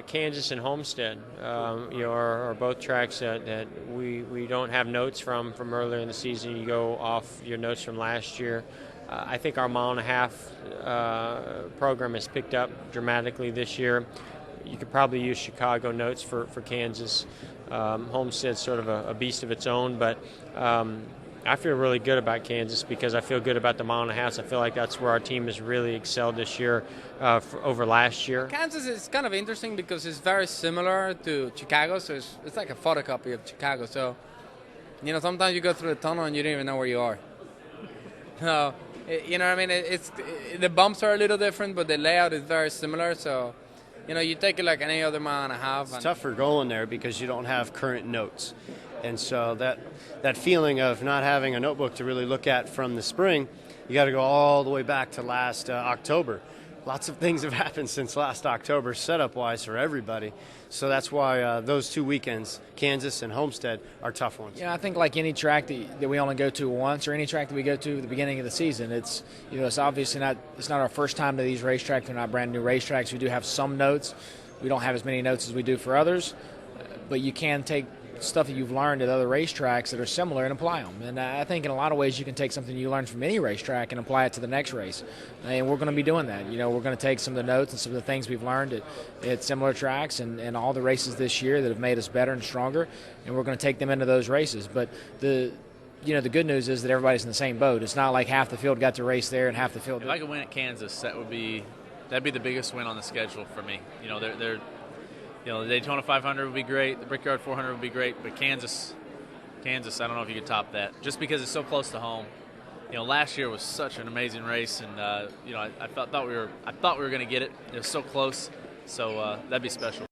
Kansas and Homestead, are both tracks that we don't have notes from earlier in the season. You go off your notes from last year. I think our mile-and-a-half program has picked up dramatically this year. You could probably use Chicago notes for Kansas. Homestead's sort of a beast of its own, but I feel really good about Kansas because I feel good about the mile-and-a-halves. I feel like that's where our team has really excelled this year over last year. Kansas is kind of interesting because it's very similar to Chicago, so it's like a photocopy of Chicago. So, sometimes you go through the tunnel and you don't even know where you are. So, what I mean? It's the bumps are a little different, but the layout is very similar. So, you take it like any other mile-and-a-half. It's tougher going there because you don't have current notes. And so that feeling of not having a notebook to really look at from the spring, you got to go all the way back to last October. Lots of things have happened since last October, setup-wise for everybody. So that's why those 2 weekends, Kansas and Homestead, are tough ones. Yeah, I think like any track that we only go to once, or any track that we go to at the beginning of the season, it's obviously not our first time to these racetracks. They're not brand new racetracks. We do have some notes. We don't have as many notes as we do for others, but you can take stuff that you've learned at other racetracks that are similar and apply them. And I think in a lot of ways you can take something you learned from any racetrack and apply it to the next race. And we're going to be doing that. We're going to take some of the notes and some of the things we've learned at similar tracks and all the races this year that have made us better and stronger, and we're going to take them into those races. But the good news is that everybody's in the same boat. It's not like half the field got to race there and half the field If I could win at Kansas, that'd be the biggest win on the schedule for me. The Daytona 500 would be great, the Brickyard 400 would be great, but Kansas, I don't know if you could top that, just because it's so close to home. Last year was such an amazing race, and I thought we were going to get it. It was so close, so that'd be special.